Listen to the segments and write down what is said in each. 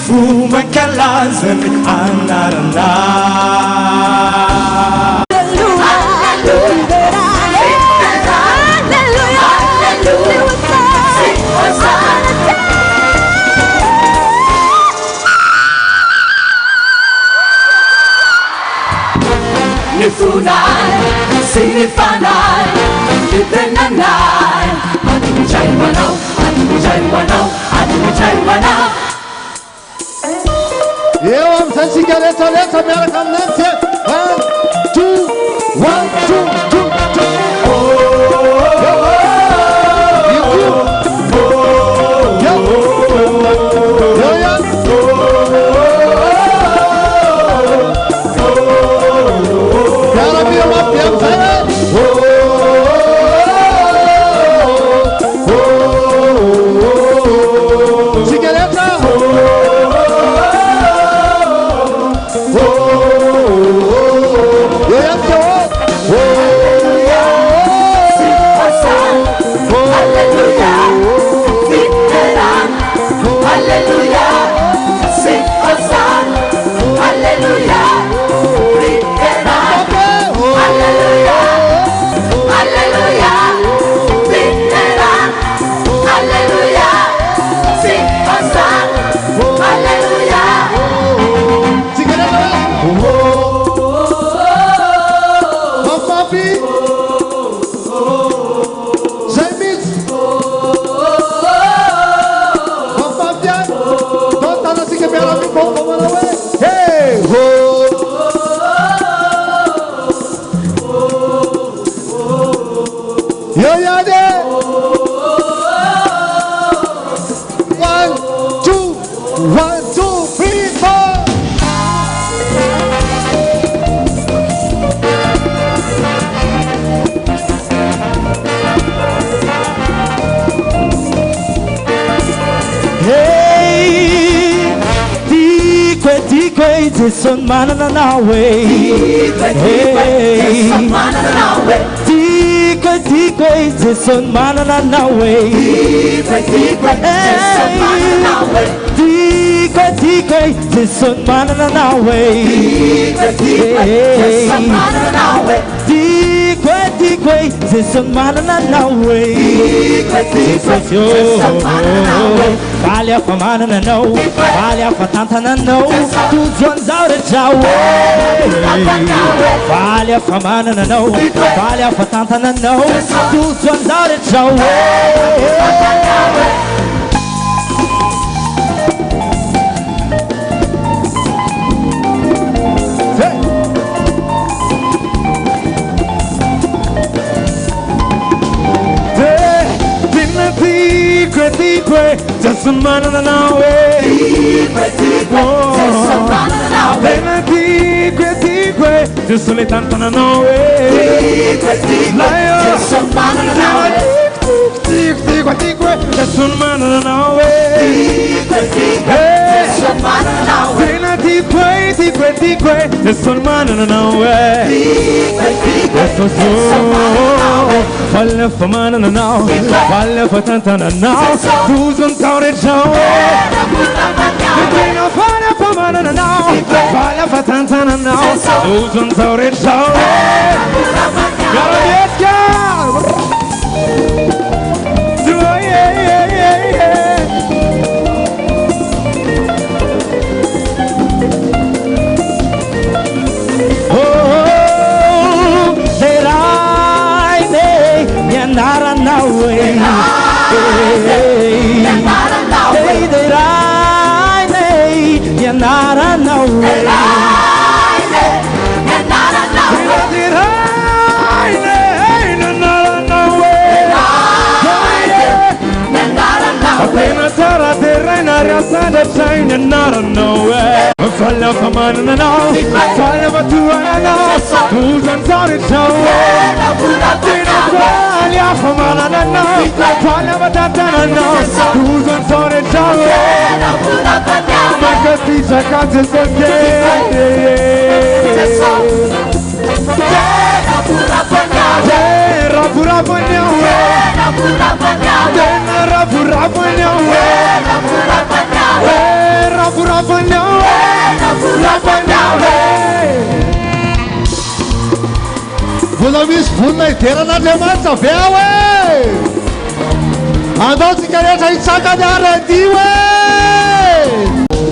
fuma kalazany anarana. Nifunai, sinifanai, kitenanai. Atu jai wanau, atu jai wanau. Eu am să cigareta, leta, merg am nățe. 1, 2, 1, 2, 2, 2. Son manana na way, hey. Tikwe, son manana na way. Tikwe, son manana na way. Tikwe, son manana na way. Valha for manana no, valha for tantana no. Tu ones out of Jaobily. Valha for manana no, valha for tantana no. Tu ones out of Jaobily. Tikwe, just a man on the way. Tikwe, just a little on the way. Just a man on the way. Tikwe, just a man on the way. Just a man on the way. Tikwe, just a man on the way. Valha for manana now, valha for tantana now. Who's on town at Jaobily? Valha for manana now, valha for tantana now. Who's on town at Jaobily? Yes, girl. Nara na way, nara na Follow for man and all, follow for two and all. Who's on sorry show? Follow for man and all, follow for that and all. Who's on sorry show? My God, teacher can't just forget. rehefa misy vonina ideran'andriamanitra ve ao e andaotsika rehetra hitsakany aradio e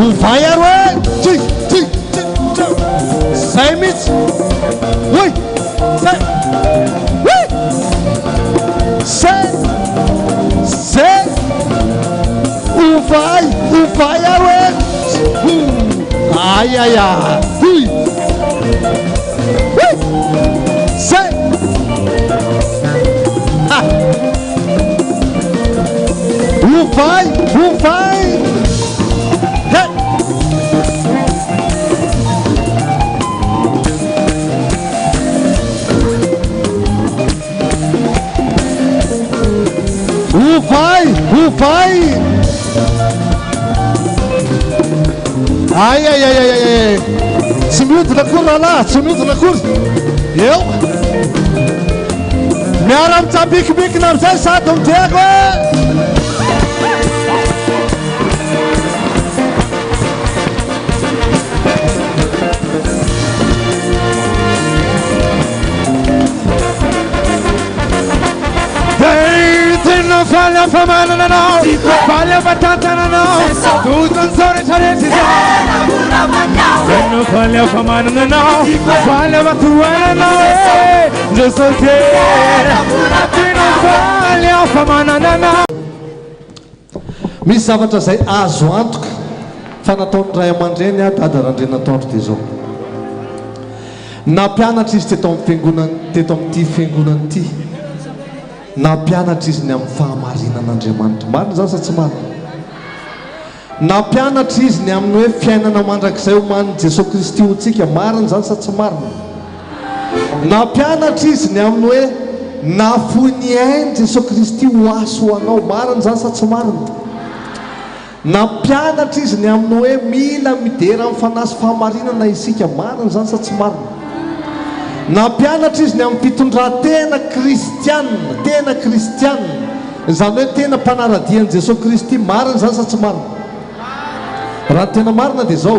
ovay aro e zay mihitsy oy zay ovay aro e ayaya uy zay ovay ovay ay tsy miodina akory rahalahy tsy miodina akory eo miara mitsambikibikina amizay sady miteko e Falha famana não, falha batata não, tudo não só de charete não. Falha famana não, falha batuana não, eu sou teu. Falha famana não. Misy zavatra zay azo antoka fa nataony ray aman-dreny a Dada RANDRIANATOANDRO dia zao. Nampianatra izy teto amin'ity fiangonana ity. Nampianatra izy ny amin'ny fahamarinan'Andriamanitra. Marina zany sa tsy marina? Nampianatra izy ny amin'ny hoe fiainana mandrakizay omanin'i Jesosy Kristy ho antsika. Marina zany sa tsy marina? Nampianatra izy ny amin'ny hoe nafoy ny ainy Jesosy Kristy ho aso ho anao. Marina zany sa tsy marina? Nampianatra izy ny amin'ny hoe mila midera amin'ny fanasy fahamarinana isika. Marina zany sa tsy marina? Nampianatra izy ny amin'ny fitondran-tena kristianina izany hoe tena mpanaradian'i Jesosy Kristy. Marina zany sa tsy marina? Raha tena marina dia zao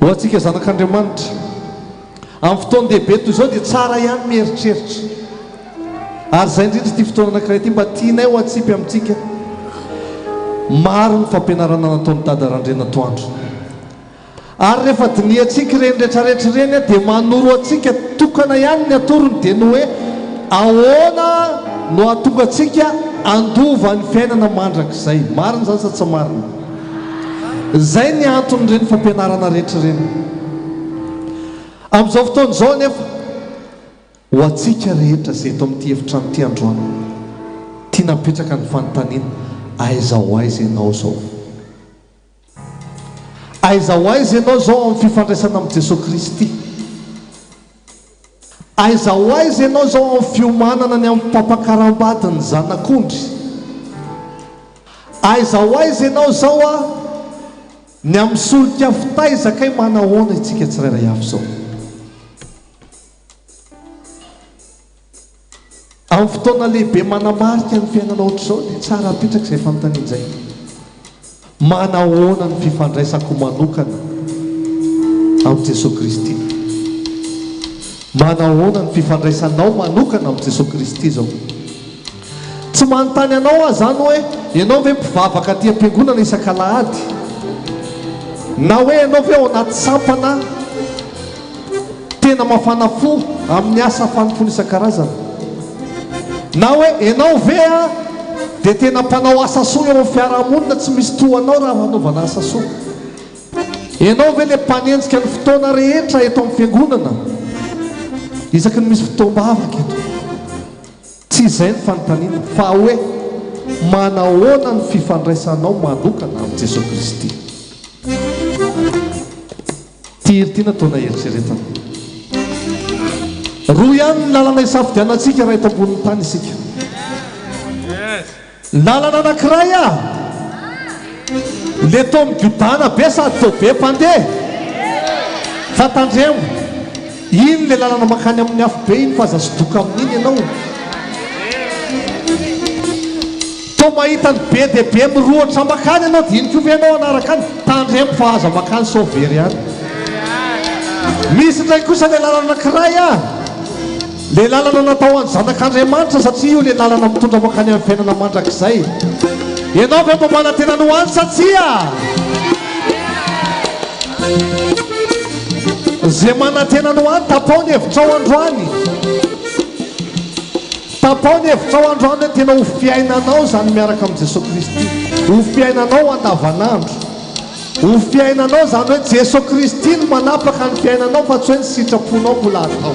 ho antsika zanak'Andriamanitra amin'ny fotoan-dehibe toy izao dia tsara ihany mieritreritra ary zay indrindra ity fotoana anankiray ity mba tianay ho atsipy amintsika. Maro ny fampianarana nataon'ny Dada RANDRIANATOANDRO ary rehefa diniantsika reny rehetrarehetra reny dia manoro antsika tokana ihany ny atorony dia no hoe ahoana no atonga antsika andova ny fiainana mandrakizay. Marina zany sa tsy marina? Zay ny antony reny fampianarana rehetra reny. Amin'izao fotoana izao nefa ho antsika rehetra zay eto amin'ity efitrano ity androany tia napetraka ny fanontaniana aiza ho aiza ianao zao? Aiza ho aiza ianao zao amin'ny fifandraisana amin'ny Jesosy Kristy? Aiza ho aiza ianao zao amin'ny fiomanana ny amin'ny mpampakaram-bady ny zanak'ondry? Aiza ho aiza ianao zao ny amin'ny solika fitaizakay manahoana itsika tsirairay avy zao? Amin'ny fotoana lehibe manamarika ny fiainana ohatr'izao dia tsara apetraka izay fanontaniana izay. Manahoana ny fifandraisako manokana amin'ny Jesosy Kristy? Manahoana ny fifandraisanao manokana amin'ny Jesosy Kristy zao? Tsy manontany anao zany hoe ianao ve mpivavaka aty am-piangonana isan-kalahady, na hoe ianao ve ao anaty sampana tena mafana fo amin'ny asa fanofona isan-karazana, na hoe ianao ve dia tena mpanao asa soa eo amin'ny fiarahamonina tsy misy tohanao raha hanaovana asa soa. Ianao ve le mpanenjika ny fotoana rehetra eto amin'ny fiangonana isaky ny misy fotoam-bavaka eto? Tsy izay ny fanontaniana fa hoe manahoana ny fifandraisanao manokana amin'ny Jesosy Kristy? Tia nataona eritreretana roa ihany ny lalana isafidianantsika raha eto ambonin'ny tany isika. Lalana anankiray le tao mibidana be sady tao be mpandeha fa tandremo iny le lalana makany amin'ny afo be iny fa aza sodoka amin'iny ianao. Tao mahita ny be dia be mirohatra makany ianao dia iny koa ve ianao anaraka any tandremo fa aza makany sao very ihany. misy ndraiky kosa le lalana anankiray a le lalana natao any zanak'andriamanitra satria io le lalana mitondra makany amin'ny fiainana mandrakizay ianao fa mba manantena no any satria zay manantena no any tapao ny hevitrao androany tapao ny hevitrao androany hoe tena ho fiainanao zany miaraka amin'i Jesosy Kristy ho fiainanao andavanandro ho fiainanao zany hoe Jesosy Kristy no manapaka ny fiainanao fa tsy hoe ny sitraponao mbola atao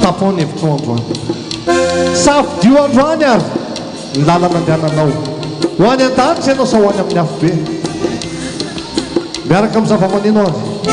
tapao ny hevitrao androany safidio androany ary ny lalana andehananao ho any an-danitra ianao sa ho any amin'ny hafobe miaraka amin'ny zava-maneno avy